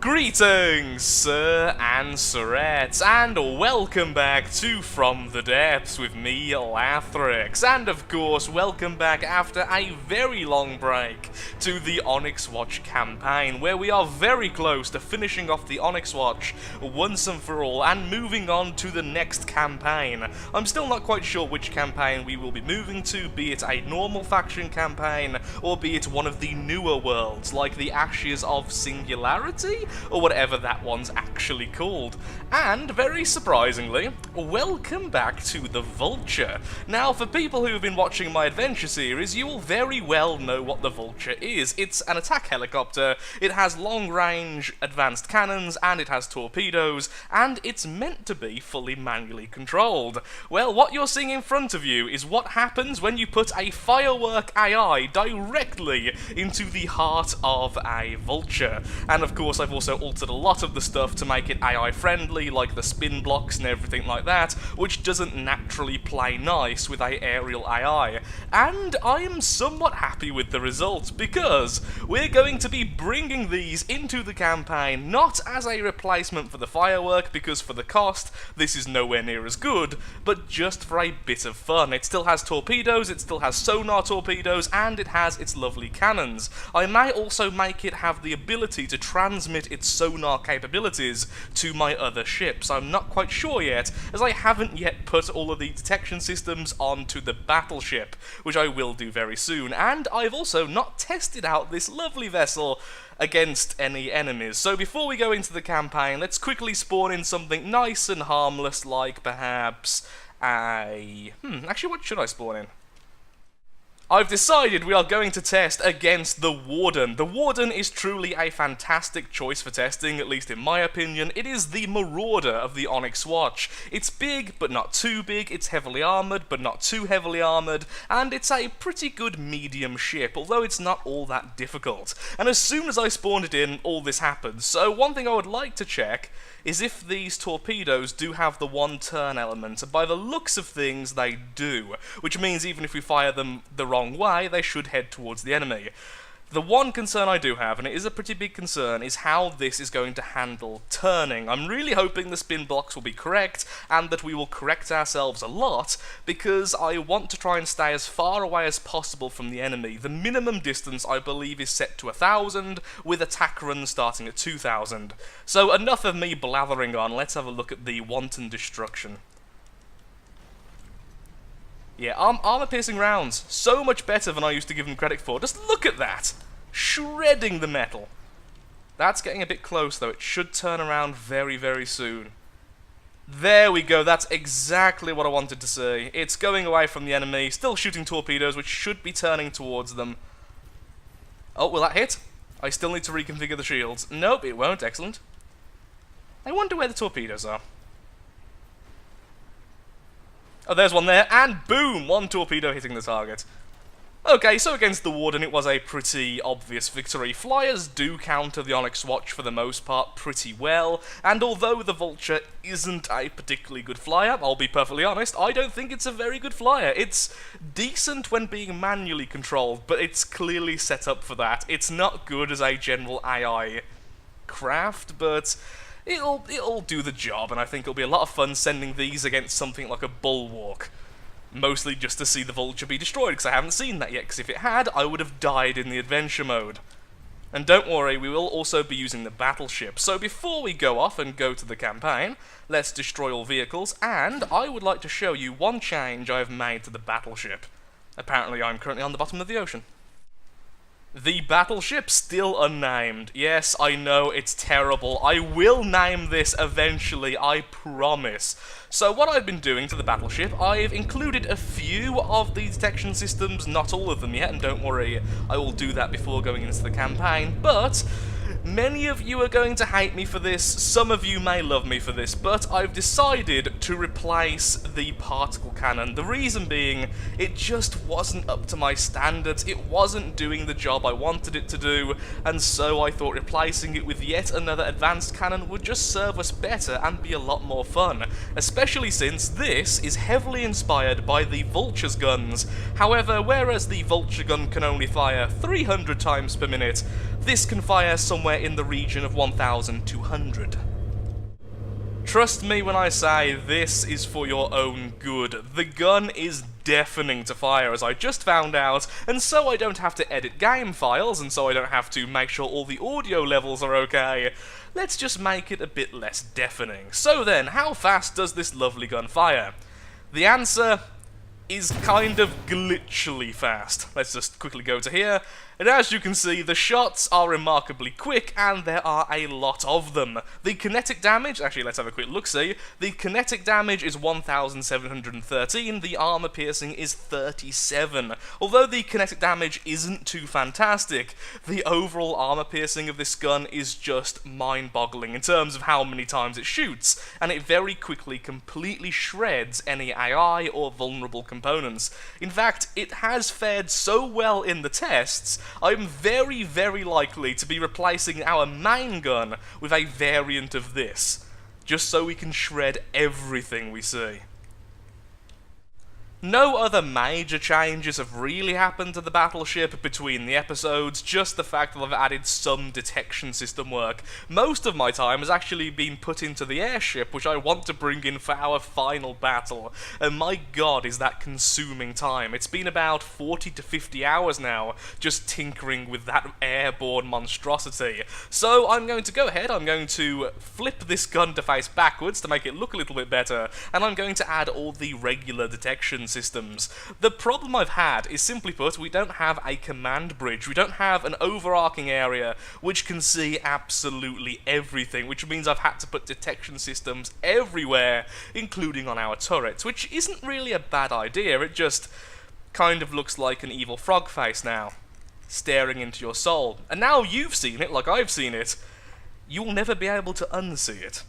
Greetings, Sir and Sirettes, and welcome back to From the Depths with me, Lathrix, and of course, welcome back after a very long break to the Onyx Watch campaign, where we are very close to finishing off the Onyx Watch once and for all, and moving on to the next campaign. I'm still not quite sure which campaign we will be moving to, be it a normal faction campaign, or be it one of the newer worlds, like the Ashes of Singularity, or whatever that one's actually called. And, very surprisingly, welcome back to the Vulture. Now, for people who have been watching my adventure series, you will very well know what the Vulture is. It's an attack helicopter, it has long-range advanced cannons, and it has torpedoes, and it's meant to be fully manually controlled. Well, what you're seeing in front of you is what happens when you put a firework AI directly into the heart of a Vulture. And of course, I've also altered a lot of the stuff to make it AI friendly, like the spin blocks and everything like that, which doesn't naturally play nice with a aerial AI. And I am somewhat happy with the results, because we're going to be bringing these into the campaign, not as a replacement for the firework, because for the cost, this is nowhere near as good, but just for a bit of fun. It still has torpedoes, it still has sonar torpedoes, and it has its lovely cannons. I may also make it have the ability to transmit its sonar capabilities to my other ships. I'm not quite sure yet, as I haven't yet put all of the detection systems onto the battleship, which I will do very soon, and I've also not tested out this lovely vessel against any enemies. So before we go into the campaign, let's quickly spawn in something nice and harmless, like perhaps a... actually, what should I spawn in? I've decided we are going to test against the Warden. The Warden is truly a fantastic choice for testing, at least in my opinion. It is the Marauder of the Onyx Watch. It's big, but not too big, it's heavily armoured, but not too heavily armoured, and it's a pretty good medium ship, although it's not all that difficult. And as soon as I spawned it in, all this happened. So one thing I would like to check is if these torpedoes do have the one-turn element, and by the looks of things, they do, which means even if we fire them the wrong way, they should head towards the enemy. The one concern I do have, and it is a pretty big concern, is how this is going to handle turning. I'm really hoping the spin blocks will be correct, and that we will correct ourselves a lot, because I want to try and stay as far away as possible from the enemy. The minimum distance, I believe, is set to 1,000, with attack runs starting at 2,000. So enough of me blathering on, let's have a look at the wanton destruction. Yeah, armor-piercing rounds. So much better than I used to give them credit for. Just look at that! Shredding the metal. That's getting a bit close, though. It should turn around very, very soon. There we go. That's exactly what I wanted to see. It's going away from the enemy, still shooting torpedoes, which should be turning towards them. Oh, will that hit? I still need to reconfigure the shields. Nope, it won't. Excellent. I wonder where the torpedoes are. Oh, there's one there, and boom! One torpedo hitting the target. Okay, so against the Warden it was a pretty obvious victory. Flyers do counter the Onyx Watch for the most part pretty well, and although the Vulture isn't a particularly good flyer, I'll be perfectly honest, I don't think it's a very good flyer. It's decent when being manually controlled, but it's clearly set up for that. It's not good as a general AI craft, but It'll do the job, and I think it'll be a lot of fun sending these against something like a Bulwark. Mostly just to see the Vulture be destroyed, because I haven't seen that yet, because if it had, I would have died in the adventure mode. And don't worry, we will also be using the battleship. So before we go off and go to the campaign, let's destroy all vehicles, and I would like to show you one change I have made to the battleship. Apparently I'm currently on the bottom of the ocean. The battleship still unnamed. Yes, I know, it's terrible. I will name this eventually, I promise. So what I've been doing to the battleship, I've included a few of the detection systems, not all of them yet, and don't worry, I will do that before going into the campaign, but many of you are going to hate me for this, some of you may love me for this, but I've decided to replace the particle cannon. The reason being, it just wasn't up to my standards, it wasn't doing the job I wanted it to do, and so I thought replacing it with yet another advanced cannon would just serve us better and be a lot more fun, especially since this is heavily inspired by the Vulture's guns. However, whereas the Vulture gun can only fire 300 times per minute, this can fire somewhere somewhere in the region of 1,200. Trust me when I say this is for your own good. The gun is deafening to fire, as I just found out, and so I don't have to edit game files, and so I don't have to make sure all the audio levels are okay. Let's just make it a bit less deafening. So then, how fast does this lovely gun fire? The answer is kind of glitchily fast. Let's just quickly go to here, and as you can see, the shots are remarkably quick, and there are a lot of them. The kinetic damage, actually let's have a quick look-see, the kinetic damage is 1,713, the armor piercing is 37. Although the kinetic damage isn't too fantastic, the overall armor piercing of this gun is just mind-boggling in terms of how many times it shoots, and it very quickly completely shreds any AI or vulnerable components. In fact, it has fared so well in the tests, I'm very, very likely to be replacing our main gun with a variant of this, just so we can shred everything we see. No other major changes have really happened to the battleship between the episodes, just the fact that I've added some detection system work. Most of my time has actually been put into the airship, which I want to bring in for our final battle, and my god is that consuming time. It's been about 40 to 50 hours now, just tinkering with that airborne monstrosity. So I'm going to go ahead, I'm going to flip this gun to face backwards to make it look a little bit better, and I'm going to add all the regular detection systems. The problem I've had is, simply put, we don't have a command bridge. We don't have an overarching area which can see absolutely everything, which means I've had to put detection systems everywhere, including on our turrets, which isn't really a bad idea. It just kind of looks like an evil frog face now, staring into your soul. And now you've seen it like I've seen it, you'll never be able to unsee it.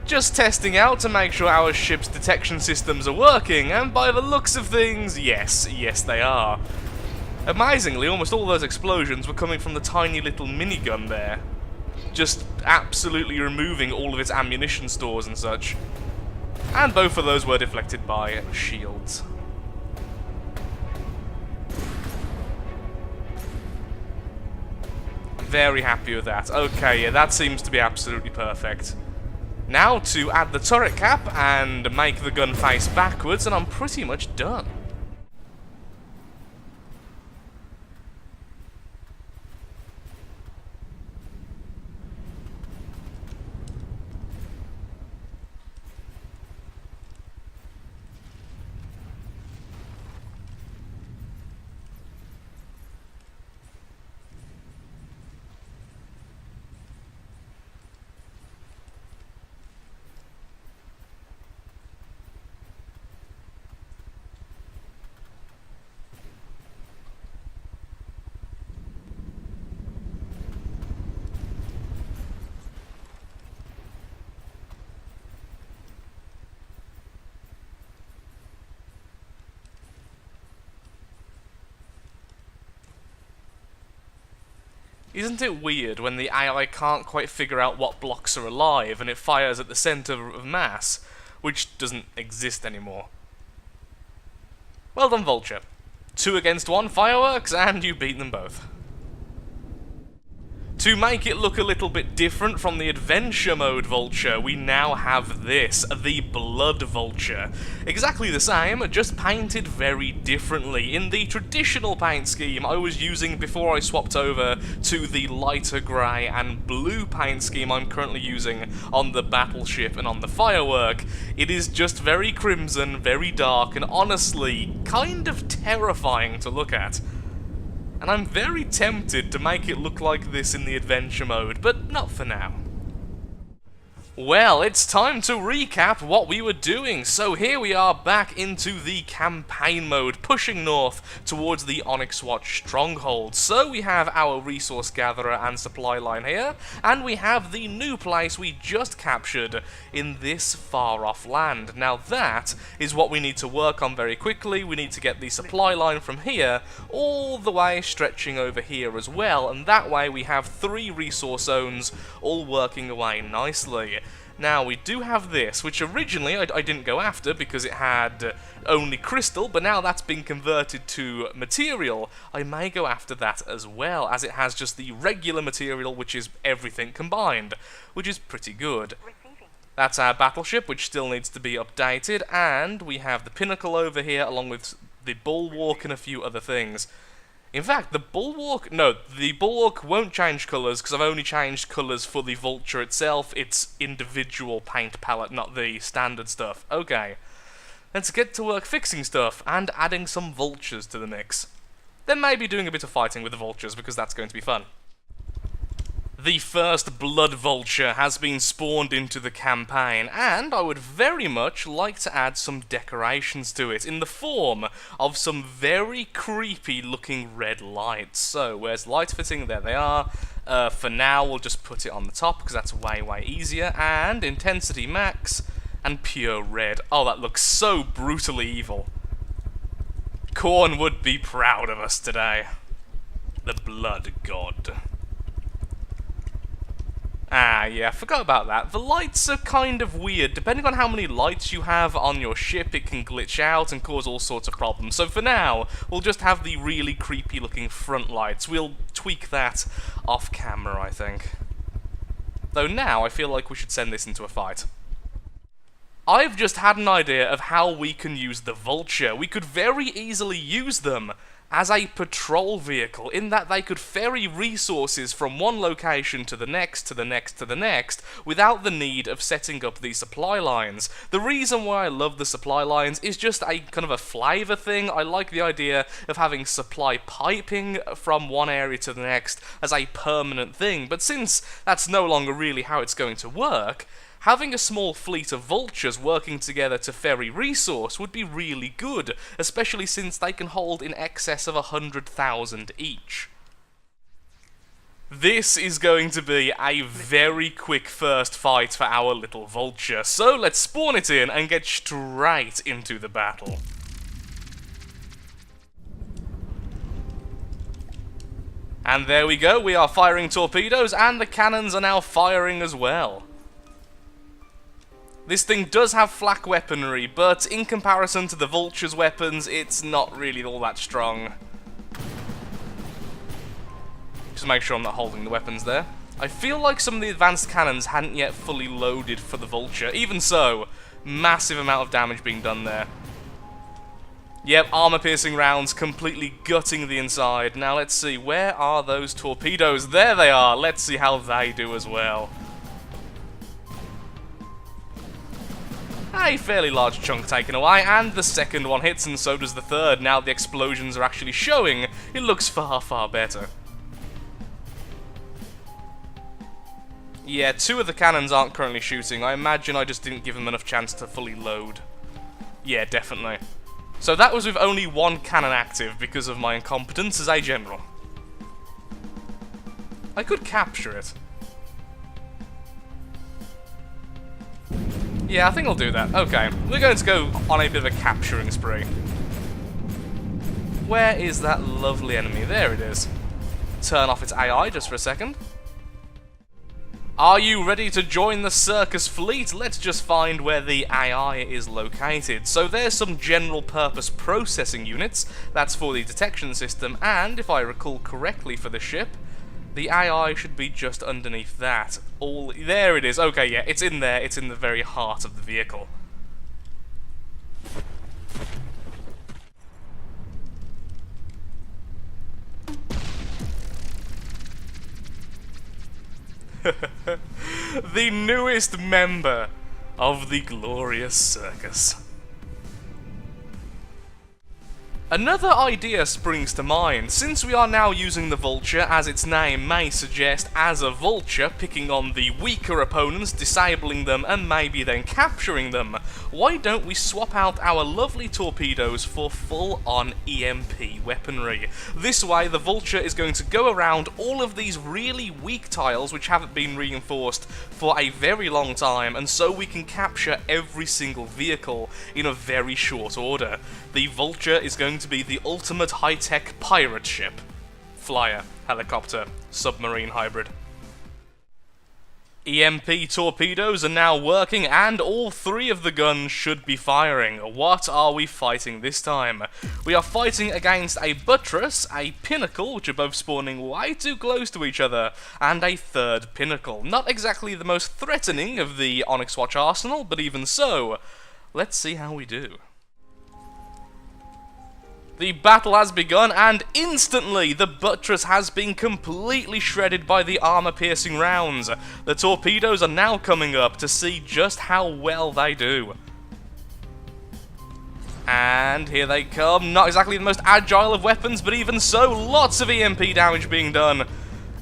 Just testing out to make sure our ship's detection systems are working, and by the looks of things, yes they are. Amazingly, almost all those explosions were coming from the tiny little minigun there, just absolutely removing all of its ammunition stores and such. And both of those were deflected by shields. Very happy with that. Okay, yeah, that seems to be absolutely perfect. Now to add the turret cap and make the gun face backwards, and I'm pretty much done. Isn't it weird when the AI can't quite figure out what blocks are alive and it fires at the center of mass, which doesn't exist anymore? Well done, Vulture. 2 against 1 fireworks, and you beat them both. To make it look a little bit different from the adventure mode Vulture, we now have this, the Blood Vulture. Exactly the same, just painted very differently. In the traditional paint scheme I was using before I swapped over to the lighter grey and blue paint scheme I'm currently using on the battleship and on the firework, it is just very crimson, very dark, and honestly, kind of terrifying to look at. And I'm very tempted to make it look like this in the adventure mode, but not for now. Well, it's time to recap what we were doing. So here we are back into the campaign mode, pushing north towards the Onyx Watch stronghold. So we have our resource gatherer and supply line here, and we have the new place we just captured in this far-off land. Now that is what we need to work on very quickly. We need to get the supply line from here all the way stretching over here as well, and that way we have 3 resource zones all working away nicely. Now, we do have this, which originally I didn't go after because it had only crystal, but now that's been converted to material, I may go after that as well, as it has just the regular material, which is everything combined, which is pretty good. That's our battleship, which still needs to be updated, and we have the pinnacle over here, along with the bulwark and a few other things. In fact, the bulwark won't change colours, because I've only changed colours for the Vulture itself. It's individual paint palette, not the standard stuff. Okay, let's get to work fixing stuff, and adding some Vultures to the mix. Then maybe doing a bit of fighting with the Vultures, because that's going to be fun. The first Blood Vulture has been spawned into the campaign, and I would very much like to add some decorations to it, in the form of some very creepy looking red lights. So, where's light fitting? There they are. For now, we'll just put it on the top, because that's way easier, and intensity max, and pure red. Oh, that looks so brutally evil. Khorne would be proud of us today. The Blood God. Ah, yeah, forgot about that. The lights are kind of weird. Depending on how many lights you have on your ship, it can glitch out and cause all sorts of problems. So for now, we'll just have the really creepy looking front lights. We'll tweak that off camera, I think. Though now, I feel like we should send this into a fight. I've just had an idea of how we can use the Vulture. We could very easily use them as a patrol vehicle, in that they could ferry resources from one location to the next, to the next, to the next, without the need of setting up the supply lines. The reason why I love the supply lines is just a kind of a flavour thing. I like the idea of having supply piping from one area to the next as a permanent thing, but since that's no longer really how it's going to work, having a small fleet of Vultures working together to ferry resource would be really good, especially since they can hold in excess of 100,000 each. This is going to be a very quick first fight for our little Vulture, so let's spawn it in and get straight into the battle. And there we go, we are firing torpedoes, and the cannons are now firing as well. This thing does have flak weaponry, but in comparison to the Vulture's weapons, it's not really all that strong. Just make sure I'm not holding the weapons there. I feel like some of the advanced cannons hadn't yet fully loaded for the Vulture. Even so, massive amount of damage being done there. Yep, armor-piercing rounds completely gutting the inside. Now let's see, where are those torpedoes? There they are! Let's see how they do as well. A fairly large chunk taken away, and the second one hits, and so does the third. Now the explosions are actually showing, it looks far better. Yeah, 2 of the cannons aren't currently shooting. I imagine I just didn't give them enough chance to fully load. Yeah, definitely. So that was with only 1 cannon active because of my incompetence as a general. I could capture it. Yeah, I think I'll do that. Okay, we're going to go on a bit of a capturing spree. Where is that lovely enemy? There it is. Turn off its AI just for a second. Are you ready to join the circus fleet? Let's just find where the AI is located. So there's some general purpose processing units. That's for the detection system, and if I recall correctly for the ship, the AI should be just underneath that. There it is. Okay, yeah, it's in there. It's in the very heart of the vehicle. The newest member of the glorious circus. Another idea springs to mind. Since we are now using the Vulture, as its name may suggest, as a vulture, picking on the weaker opponents, disabling them, and maybe then capturing them, why don't we swap out our lovely torpedoes for full-on EMP weaponry? This way, the Vulture is going to go around all of these really weak tiles which haven't been reinforced for a very long time, and so we can capture every single vehicle in a very short order. The Vulture is going to be the ultimate high-tech pirate ship. Flyer, helicopter, submarine hybrid. EMP torpedoes are now working, and all three of the guns should be firing. What are we fighting this time? We are fighting against a buttress, a pinnacle, which are both spawning way too close to each other, and a third pinnacle. Not exactly the most threatening of the Onyx Watch arsenal, but even so, let's see how we do. The battle has begun, and instantly the buttress has been completely shredded by the armor-piercing rounds. The torpedoes are now coming up to see just how well they do. And here they come. Not exactly the most agile of weapons, but even so, lots of EMP damage being done.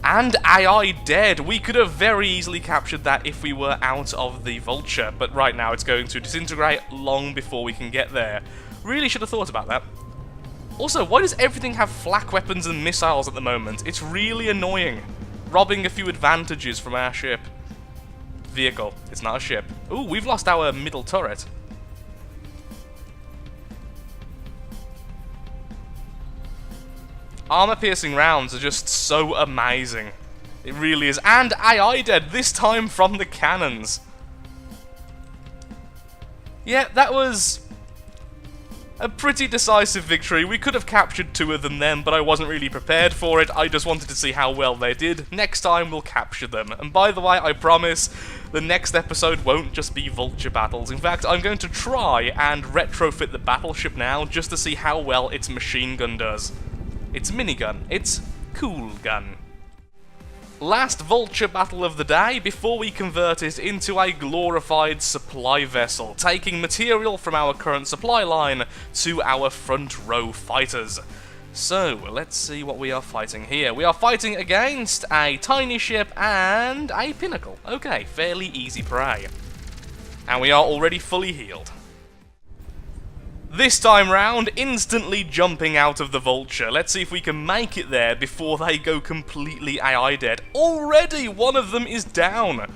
And AI dead. We could have very easily captured that if we were out of the Vulture, but right now it's going to disintegrate long before we can get there. Really should have thought about that. Also, why does everything have flak weapons and missiles at the moment? It's really annoying. Robbing a few advantages from our ship. Vehicle. It's not a ship. Ooh, we've lost our middle turret. Armor-piercing rounds are just so amazing. It really is. And AI dead, this time from the cannons. Yeah, that was a pretty decisive victory. We could have captured two of them then, but I wasn't really prepared for it. I just wanted to see how well they did. Next time we'll capture them. And by the way, I promise the next episode won't just be Vulture battles. In fact, I'm going to try and retrofit the battleship now just to see how well its machine gun does. Its minigun. Its cool gun. Last Vulture battle of the day before we convert it into a glorified supply vessel, taking material from our current supply line to our front row fighters. So, let's see what we are fighting here. We are fighting against a tiny ship and a pinnacle. Okay, fairly easy prey. And we are already fully healed. This time round, instantly jumping out of the Vulture. Let's see if we can make it there before they go completely AI dead. Already one of them is down.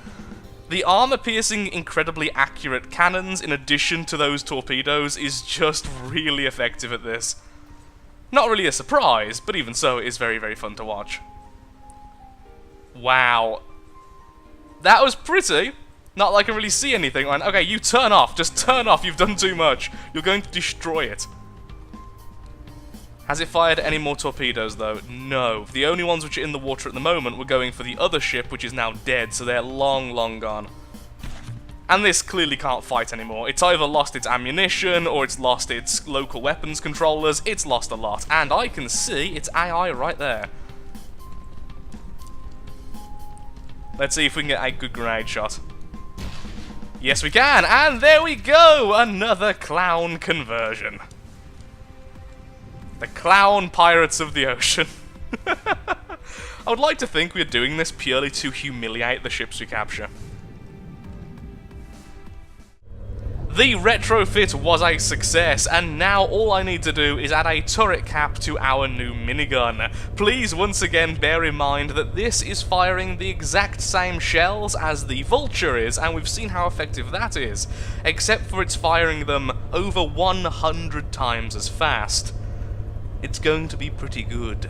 The armor-piercing, incredibly accurate cannons, in addition to those torpedoes, is just really effective at this. Not really a surprise, but even so, it is very, very fun to watch. Wow. That was pretty. Not like I can really see anything. Okay, you turn off. Just turn off. You've done too much. You're going to destroy it. Has it fired any more torpedoes, though? No. The only ones which are in the water at the moment were going for the other ship, which is now dead, so they're long, long gone. And this clearly can't fight anymore. It's either lost its ammunition, or it's lost its local weapons controllers. It's lost a lot. And I can see its AI right there. Let's see if we can get a good grenade shot. Yes, we can, and there we go! Another clown conversion. The clown pirates of the ocean. I would like to think we're doing this purely to humiliate the ships we capture. The retrofit was a success, and now all I need to do is add a turret cap to our new minigun. Please once again bear in mind that this is firing the exact same shells as the Vulture is, and we've seen how effective that is, except for it's firing them over 100 times as fast. It's going to be pretty good.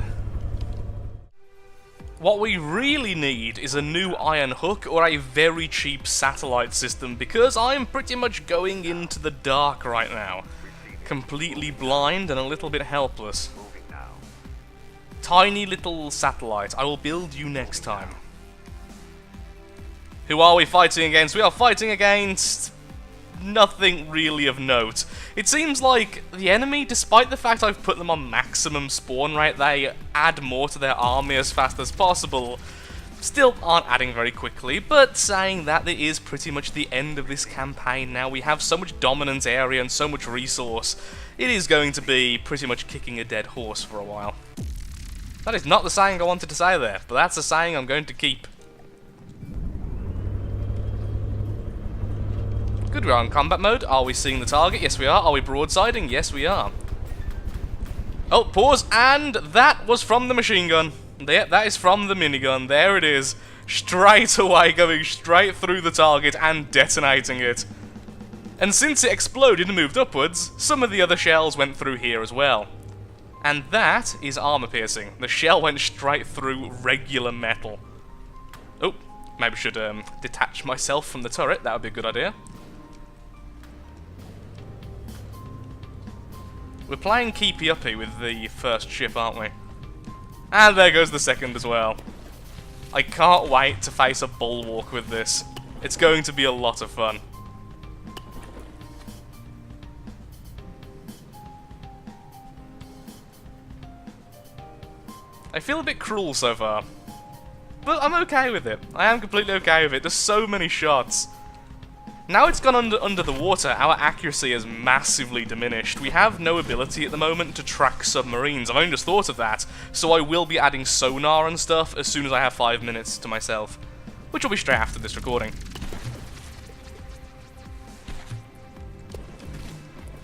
What we really need is a new iron hook or a very cheap satellite system, because I'm pretty much going into the dark right now. Completely blind and a little bit helpless. Tiny little satellite. I will build you next time. Who are we fighting against? We are fighting against nothing really of note. It seems like the enemy, despite the fact I've put them on maximum spawn rate, they add more to their army as fast as possible, still aren't adding very quickly, but saying that, it is pretty much the end of this campaign now. We have so much dominant area and so much resource. It is going to be pretty much kicking a dead horse for a while. That is not the saying I wanted to say there, but that's a saying I'm going to keep. Good, we're on combat mode. Are we seeing the target? Yes, we are. Are we broadsiding? Yes, we are. Oh, pause, and that was from the machine gun. That is from the minigun. There it is. Straight away, going straight through the target and detonating it. And since it exploded and moved upwards, some of the other shells went through here as well. And that is armor piercing. The shell went straight through regular metal. Oh, Maybe should detach myself from the turret, that would be a good idea. We're playing keepy-uppy with the first ship, aren't we? And there goes the second as well. I can't wait to face a bulwark with this. It's going to be a lot of fun. I feel a bit cruel so far. But I'm okay with it. I am completely okay with it. There's so many shots. Now it's gone under the water, our accuracy has massively diminished. We have no ability at the moment to track submarines. I've only just thought of that, so I will be adding sonar and stuff as soon as I have 5 minutes to myself, which will be straight after this recording.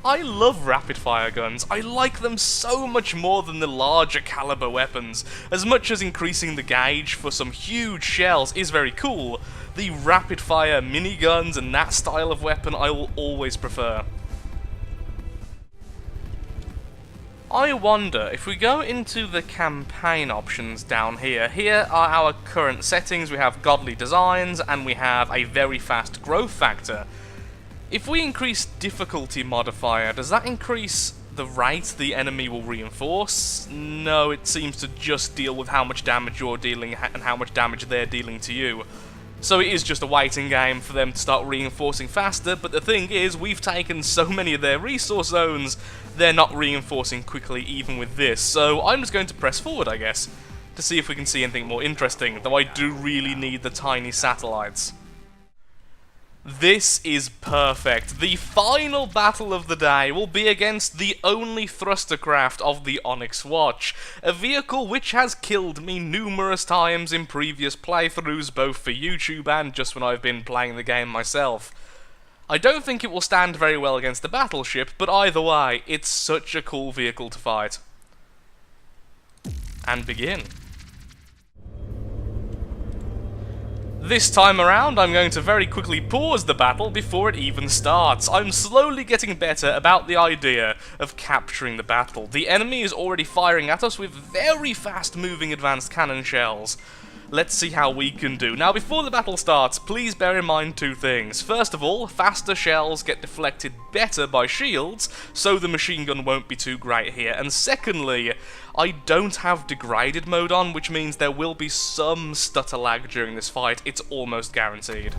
I love rapid-fire guns. I like them so much more than the larger caliber weapons. As much as increasing the gauge for some huge shells is very cool, the rapid-fire miniguns and that style of weapon I will always prefer. I wonder, if we go into the campaign options down here, here are our current settings. We have godly designs and we have a very fast growth factor. If we increase difficulty modifier, does that increase the rate the enemy will reinforce? No, it seems to just deal with how much damage you're dealing and how much damage they're dealing to you. So it is just a waiting game for them to start reinforcing faster, but the thing is, we've taken so many of their resource zones, they're not reinforcing quickly even with this. So I'm just going to press forward, I guess, to see if we can see anything more interesting, though I do really need the tiny satellites. This is perfect. The final battle of the day will be against the only thruster craft of the Onyx Watch, a vehicle which has killed me numerous times in previous playthroughs, both for YouTube and just when I've been playing the game myself. I don't think it will stand very well against the battleship, but either way, it's such a cool vehicle to fight. And begin. This time around, I'm going to very quickly pause the battle before it even starts. I'm slowly getting better about the idea of capturing the battle. The enemy is already firing at us with very fast-moving advanced cannon shells. Let's see how we can do. Now, before the battle starts, please bear in mind two things. First of all, faster shells get deflected better by shields, so the machine gun won't be too great here. And secondly, I don't have degraded mode on, which means there will be some stutter lag during this fight. It's almost guaranteed.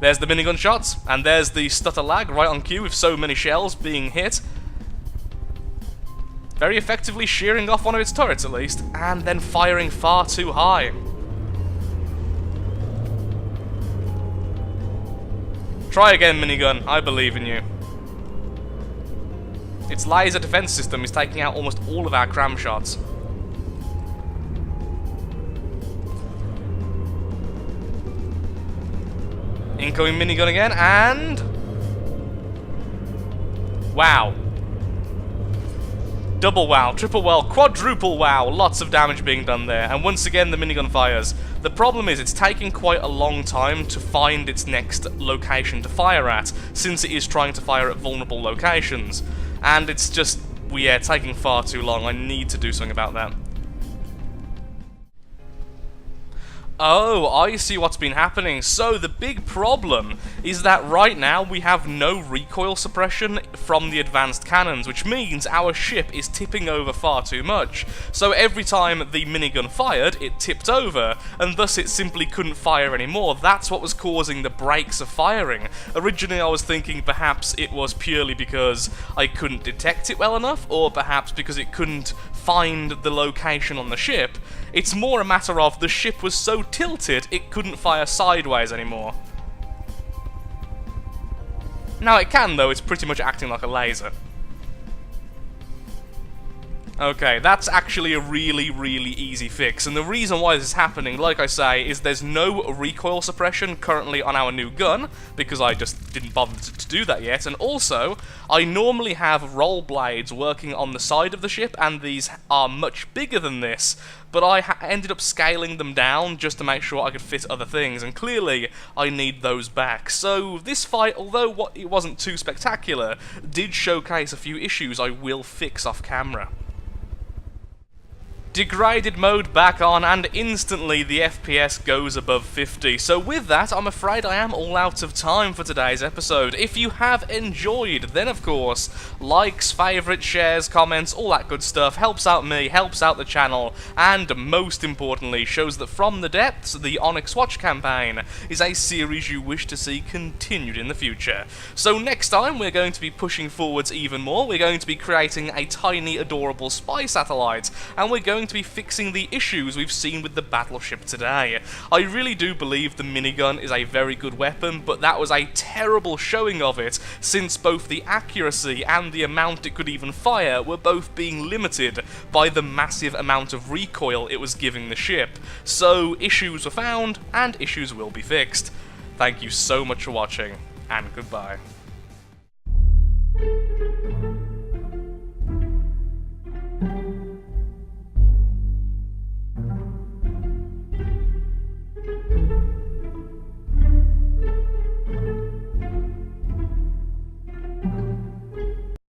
There's the minigun shots, and there's the stutter lag right on cue with so many shells being hit. Very effectively shearing off one of its turrets at least, and then firing far too high. Try again, minigun. I believe in you. Its laser defense system is taking out almost all of our cram shots. Incoming minigun again, and... wow. Double wow, triple wow, quadruple wow, lots of damage being done there, and once again the minigun fires. The problem is it's taking quite a long time to find its next location to fire at, since it is trying to fire at vulnerable locations. And it's just, yeah, taking far too long. I need to do something about that. Oh, I see what's been happening. So the big problem is that right now we have no recoil suppression from the advanced cannons, which means our ship is tipping over far too much. So every time the minigun fired, it tipped over, and thus it simply couldn't fire anymore. That's what was causing the breaks of firing. Originally I was thinking perhaps it was purely because I couldn't detect it well enough, or perhaps because it couldn't find the location on the ship. It's more a matter of the ship was so tilted it couldn't fire sideways anymore. Now it can though, it's pretty much acting like a laser. Okay, that's actually a really, really easy fix, and the reason why this is happening, like I say, is there's no recoil suppression currently on our new gun, because I just didn't bother to do that yet, and also, I normally have roll blades working on the side of the ship, and these are much bigger than this, but I ended up scaling them down just to make sure I could fit other things, and clearly, I need those back. So, this fight, although it wasn't too spectacular, did showcase a few issues I will fix off camera. Degraded mode back on, and instantly the FPS goes above 50. So with that, I'm afraid I am all out of time for today's episode. If you have enjoyed, then of course, likes, favourites, shares, comments, all that good stuff helps out me, helps out the channel, and most importantly, shows that From the Depths, the Onyx Watch campaign, is a series you wish to see continued in the future. So next time, we're going to be pushing forwards even more. We're going to be creating a tiny, adorable spy satellite, and we're going to be fixing the issues we've seen with the battleship today. I really do believe the minigun is a very good weapon, but that was a terrible showing of it, since both the accuracy and the amount it could even fire were both being limited by the massive amount of recoil it was giving the ship. So issues were found, and issues will be fixed. Thank you so much for watching, and goodbye.